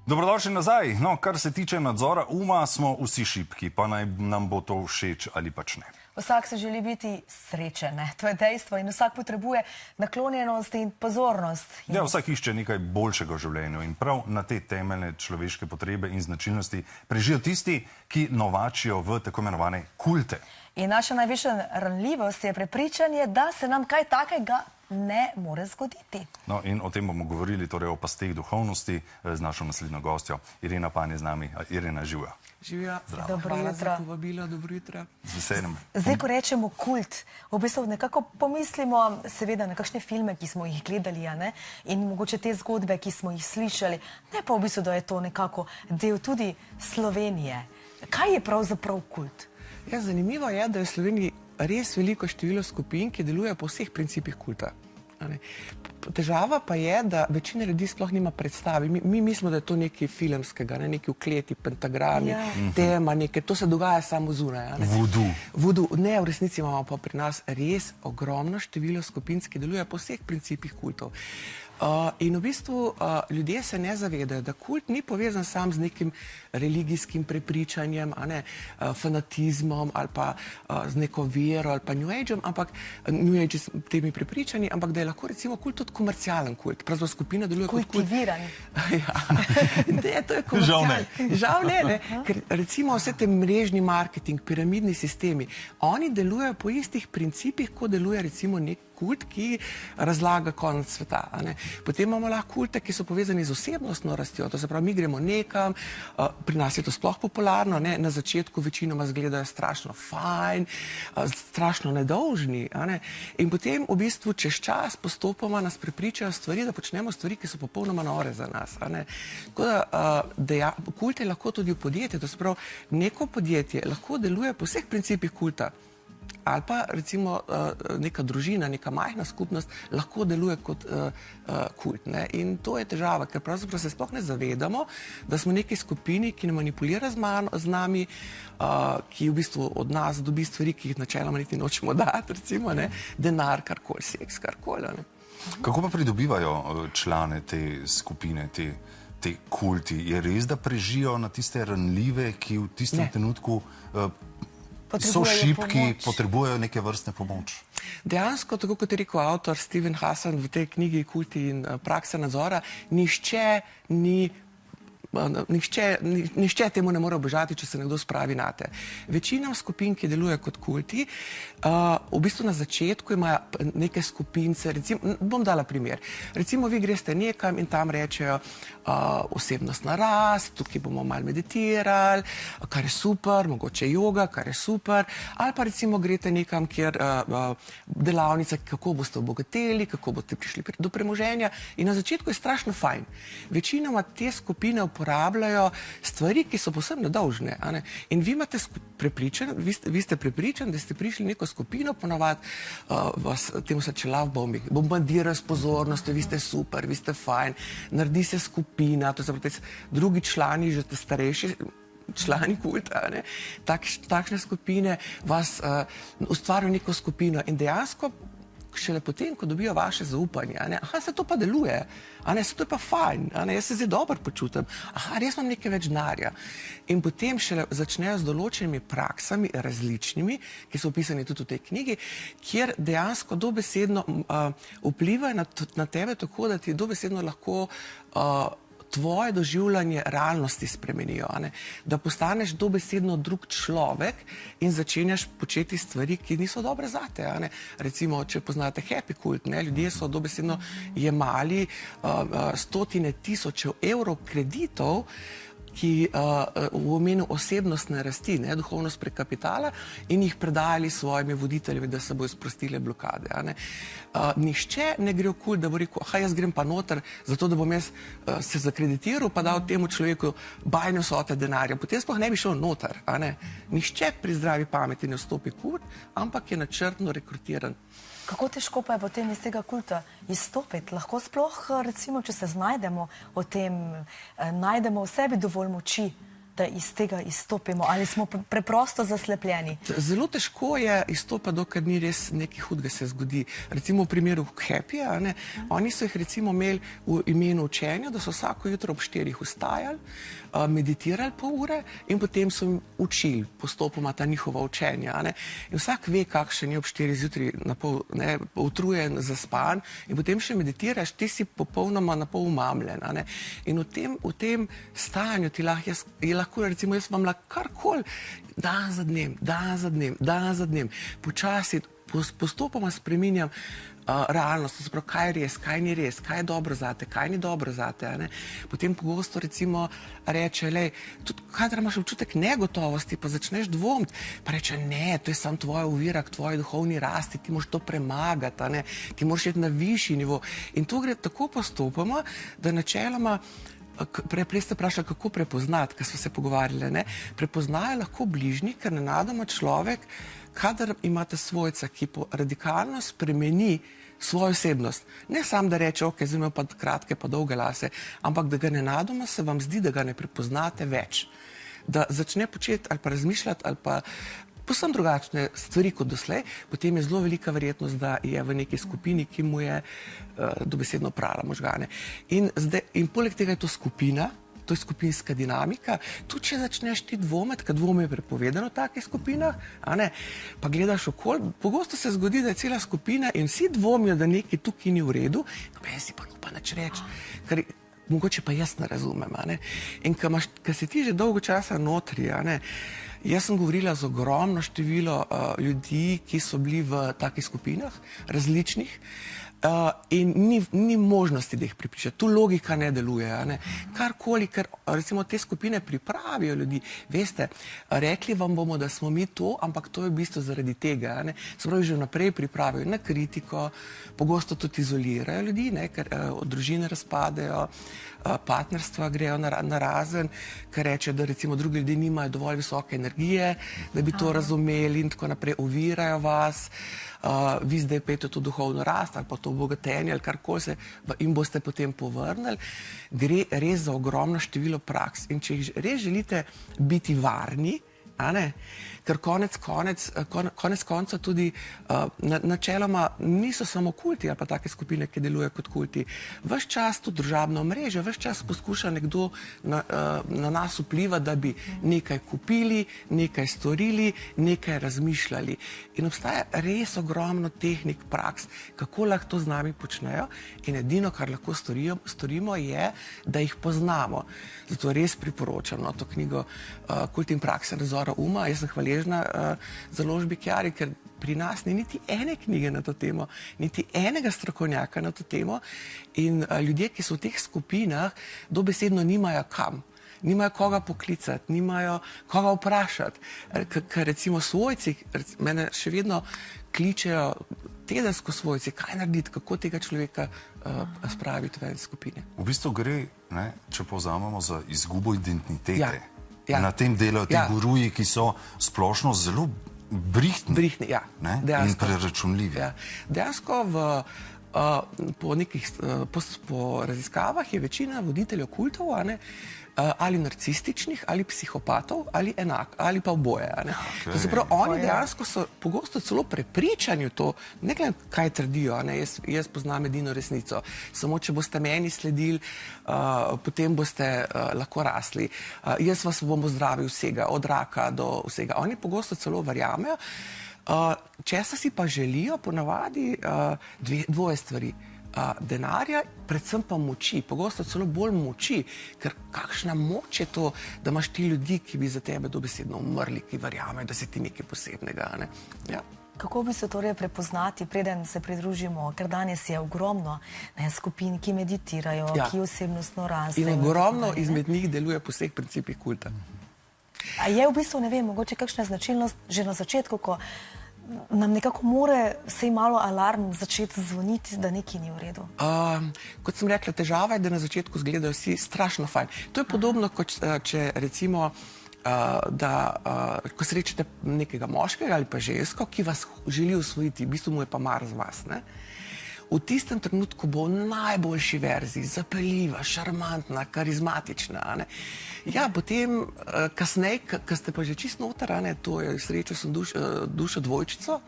Dobrodošli nazaj. No, kar se tiče nadzora uma, smo vsi šibki, pa naj nam bo to všeč ali pač ne. Vsak se želi biti srečen, ne? To je dejstvo in vsak potrebuje naklonjenost in pozornost. Ja, vsak išče nekaj boljšega v življenju in prav na te temeljne človeške potrebe in značilnosti prežijo tisti, ki novačijo v tako imenovane kulte. In naša največja ranljivost je prepričanje, da se nam kaj takega ne more zgoditi. No, in o tem bomo govorili, torej o pasteh duhovnosti z našo naslednjo gostjo. Irena Pan je z nami. Irena, živja. Živja. Dobro Hvala jutro. za povabilo, dobro jutro. Z veseljem. Zdaj, ko rečemo kult, v bistvu nekako pomislimo seveda na kakšne filme, ki smo jih gledali, a ne? In mogoče te zgodbe, ki smo jih slišali, ne pa v bistvu, da je to nekako del tudi Slovenije. Kaj je pravzaprav kult? Ja, zanimivo je, da je v Sloveniji res veliko število skupin, ki delujejo po vseh principih kulta. Težava pa je, da večina ljudi sploh nima predstavi. Mi mislimo, da je to nekaj filmskega, neki ukleti, pentagrami, tema, to se dogaja samo zunaj. Voodoo. Ne, v resnici imamo pa pri nas res ogromno število skupin, ki delujejo po vseh principih kultov. In v bistvu ljudje se ne zavedajo, da kult ni povezan sam z nekim religijskim prepričanjem, fanatizmom ali pa z neko vero ali pa New Age-om, New Age s temi prepričanji, ampak da je lahko recimo kult tudi komercialen kult. Pravzaprav skupina deluje kot kult. Kultiviran. Ja, ne, to je komercialen. Žal ne. Ker recimo vse te mrežni marketing, piramidni sistemi, oni delujejo po istih principih, kot deluje recimo nek kult, ki razlaga konec sveta. Potem imamo lahko kulte, ki so povezani z osebnostno rastjo. To se pravi, mi gremo nekam, pri nas je to sploh popularno, na začetku večinoma izgledajo strašno fajn, strašno nedolžni. In potem v bistvu čez čas postopoma nas prepričajo stvari, da počnemo stvari, ki so popolnoma nore za nas. Tako da kult je lahko tudi v podjetju. To se pravi, neko podjetje lahko deluje po vseh principih kulta. Ali pa recimo neka družina, neka majhna skupnost lahko deluje kot kult. In to je težava, ker pravzaprav se sploh ne zavedamo, da smo neki skupini, ki ne manipulira z nami, ki v bistvu od nas dobi stvari, ki jih načeloma niti nočemo dati, recimo denar, karkoli, seks, karkoli. Kako pa pridobivajo člane te skupine, te kulti? Je res, da prežijo na tiste ranljive, ki v tistem trenutku so šibki, potrebujejo neke vrstne pomoč? Dejansko, tako kot je rekel avtor Steven Hassan v tej knjigi Kulti in praksa nadzora, nihče temu ne more obežati, če se nekdo spravi nate. Večina skupin, ki deluje kot kulti, v bistvu na začetku imajo neke skupince, recimo, bom dala primer. Recimo, vi greste nekam in tam rečejo osebnostna rast, tukaj bomo malo meditirali, kar je super, mogoče joga, kar je super, ali pa recimo greste nekam, kjer delavnica, kako boste obogateli, kako boste prišli do premoženja in na začetku je strašno fajn. Večinoma te skupine uporabljajo stvari, ki so povsem nedolžne. In vi imate vi ste prepričani, da ste prišli neko skupino, ponavadi vas, temu se reče love bombing, bombardirajo s pozornostjo, vi ste super, vi ste fajn, naredi se skupina, to so drugi člani, že te starejši člani kulta, takšne skupine vas ustvarjajo neko skupino in dejansko šele potem, ko dobijo vaše zaupanje, se to pa deluje, se to je pa fajn, jaz se zdaj dobro počutim, res imam nekaj več denarja. In potem šele začnejo z določenimi praksami, različnimi, ki so opisani tudi v tej knjigi, kjer dejansko dobesedno vplivajo na tebe tako, da ti dobesedno lahko tvoje doživljanje realnosti spremenijo, da postaneš dobesedno drug človek in začenjaš početi stvari, ki niso dobre zate. Recimo, če poznate happy kult, ljudje so dobesedno jemali stotine tisočev evrov kreditov, ki v imenu osebnostne rasti, duhovnost prek kapitala, in jih predajali svojimi voditelji, da se bojo sprostile blokade. Nihče ne gre v kult, da bo rekel, jaz grem pa noter, zato da bom jaz se zakreditiral, pa dal temu človeku bajne vsote denarja. Potem sploh ne bi šel noter. Nihče pri zdravi pameti ne vstopi v kult, ampak je načrtno rekrutiran. Kako težko pa je potem iz tega kulta izstopiti? Lahko sploh, recimo, če se znajdemo v tem, najdemo v sebi dovolj moči, da iz tega izstopimo, ali smo preprosto zaslepljeni? Zelo težko je izstopati, dokler ni res nekaj hudega se zgodi. Recimo v primeru Happyja, oni so jih recimo imeli v imenu učenja, da so vsako jutro ob 4 vstajali, meditirali pol ure in potem so jim učili postopoma ta njihova učenja. In vsak ve, kakšen je ob 4 zjutraj napol utrujen, zaspan in potem še meditiraš, ti si popolnoma napol umamljen. In v tem stanju ti lahko, recimo jaz vam lahko karkoli, dan za dnem, počasi, postopoma spreminjam realnost, se pravi, kaj je res, kaj ni res, kaj je dobro zate, kaj ni dobro zate. Potem pogosto recimo reče, tudi kadar imaš občutek negotovosti, pa začneš dvomiti, pa reče, ne, to je samo tvoja ovira k tvoji duhovni rasti, ti moraš to premagati, ti moraš iti na višji nivo. In to gre tako postopoma, da načeloma, prej ste vprašali, kako prepoznati, ker smo se pogovarjali, prepoznajo lahko bližnji, ker nenadoma človek, kadar imate svojca, ki radikalno spremeni svojo osebnost, ne samo da reče, ok, zdaj imam pa kratke pa dolge lase, ampak da ga nenadoma se vam zdi, da ga ne prepoznate več. Da začne početi ali pa razmišljati ali pa povsem drugačne stvari kot doslej, potem je zelo velika verjetnost, da je v neki skupini, ki mu je dobesedno prala možgane. In poleg tega je to skupina, to je skupinska dinamika, tudi če začneš ti dvomiti, ker dvom je prepovedano v takih skupinah, pa gledaš okoli, pogosto se zgodi, da je cela skupina in vsi dvomijo, da nekaj tukaj ni v redu, noben si pa ne upa nič reči, ker mogoče pa jaz ne razumem. In ker si ti že dolgo časa notri, jaz sem govorila z ogromno število ljudi, ki so bili v takih skupinah, različnih, in ni možnosti, da jih pripriča. Tu logika ne deluje. Karkoli, ker recimo te skupine pripravijo ljudi. Veste, rekli vam bomo, da smo mi to, ampak to je v bistvu zaradi tega. Se pravi, že vnaprej pripravijo na kritiko, pogosto tudi izolirajo ljudi, ker družine razpadejo, partnerstva grejo na razen, ker reče, da recimo drugi ljudje nimajo dovolj visoke energije, da bi to razumeli in tako naprej, ovirajo vas, vi zdaj pejte to duhovno rast ali pa to obogatenje ali karkoli se in boste potem povrnili. Gre res za ogromno število praks in če res želite biti varni, ker konec konca tudi načeloma niso samo kulti ali pa take skupine, ki delujejo kot kulti. Ves čas to družabno mreže, ves čas poskuša nekdo na nas vplivati, da bi nekaj kupili, nekaj storili, nekaj razmišljali. In obstaja res ogromno tehnik, praks, kako lahko to z nami počnejo in edino, kar lahko storimo, je, da jih poznamo. Zato res priporočam to knjigo Kult in prakse nadzora uma. Jaz sem hvaležna založbi Chiari, ker pri nas ni niti ene knjige na to temo, niti enega strokovnjaka na to temo in ljudje, ki so v teh skupinah, dobesedno nimajo kam. Nimajo koga poklicati, nimajo koga vprašati. Ker recimo svojci, mene še vedno kličejo tedensko svojci, kaj narediti, kako tega človeka spraviti v skupine. V bistvu gre, če povzamemo, za izgubo identitete. Na tem delajo ti guruji, ki so splošno zelo brihtni in preračunljivi. Dejansko po raziskavah je večina voditeljev kultov ali narcističnih, ali psihopatov, ali pa oboje. To se pravi, oni dejansko so pogosto celo prepričani v to, ne glede kaj trdijo, jaz poznam edino resnico, samo če boste meni sledili, potem boste lahko rasli. Jaz vas bom ozdravil vsega, od raka do vsega. Oni pogosto celo verjamejo. Česa si pa želijo ponavadi dvoje stvari. Denarja, predvsem pa moči, pogosto celo bolj moči, ker kakšna moč je to, da imaš ti ljudi, ki bi za tebe dobesedno umrli, ki verjamejo, da si ti nekaj posebnega. Kako bi se torej prepoznati, preden se pridružimo, ker danes je ogromno skupin, ki meditirajo, ki osebnostno rastejo. In ogromno izmed njih deluje po vseh principih kulta. A je v bistvu, ne vem, mogoče kakšna značilnost že na začetku, ko nam nekako more vsej malo alarm začeti zvoniti, da nekaj ni v redu? Kot sem rekla, težava je, da na začetku izgledajo vsi strašno fajn. To je podobno, kot če recimo, ko srečate nekega moškega ali pa žensko, ki vas želi usvojiti, v bistvu mu je pa mar z vas. v tistem trenutku bo v najboljši verziji, zapeljiva, šarmantna, karizmatična. Ja, potem kasneje, ko ste pa že čisto noter, to je srečo sem dušo dvojčico,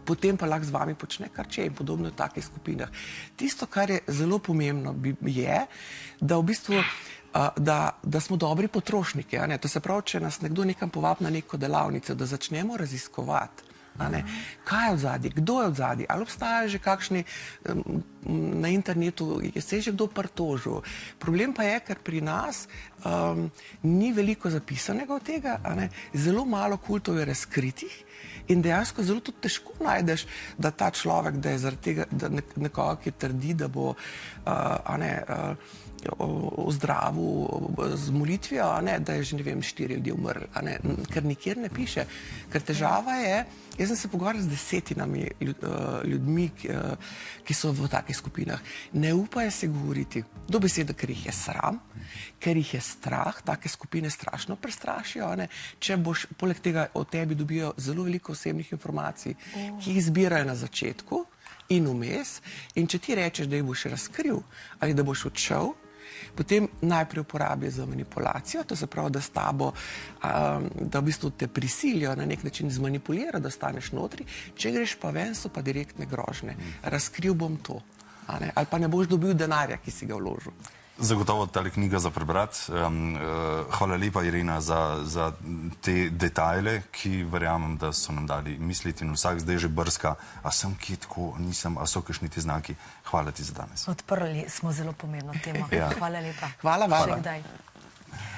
potem pa lahko z vami počne kar če in podobno v takih skupinah. Tisto, kar je zelo pomembno, je, da v bistvu da smo dobri potrošniki. To se pravi, če nas nekdo nekam povabi na neko delavnico, da začnemo raziskovati, kaj je odzadje, kdo je odzadje, ali obstajajo že kakšni na internetu, se je že kdo pritožil. Problem pa je, ker pri nas ni veliko zapisanega od tega, zelo malo kultov je razkritih in dejansko zelo tudi težko najdeš, da ta človek, da je zaradi tega, da nekoga, ki trdi, da bo ozdravil z molitvijo, da je že, ne vem, 4 ljudi umrli, ker nikjer ne piše. Ker težava je, jaz sem se pogovarjal z desetinami ljudmi, ki so v takih skupinah. Ne upajo se govoriti, dobesedno, ker jih je sram, ker jih je strah, take skupine strašno prestrašijo. Če boš, poleg tega o tebi dobijo zelo veliko osebnih informacij, ki jih zbirajo na začetku in vmes, in če ti rečeš, da jih boš razkril ali da boš odšel, potem najprej uporabijo za manipulacijo, to se pravi, da s tabo, da v bistvu te prisilijo na nek način zmanipulira, da staneš notri, če greš pa ven, so pa direktne grožnje. Razkril bom to, ali pa ne boš dobil denarja, ki si ga vložil. Zagotovo tale knjiga za prebrati. Hvala lepa, Irena, za te detajle, ki verjamem, da so nam dali misliti in vsak zdaj že brska, a sem kje tako, nisem, a so kakšni ti znaki. Hvala ti za danes. Odprli smo zelo pomembno temo. Hvala lepa. Hvala vam. Še kdaj.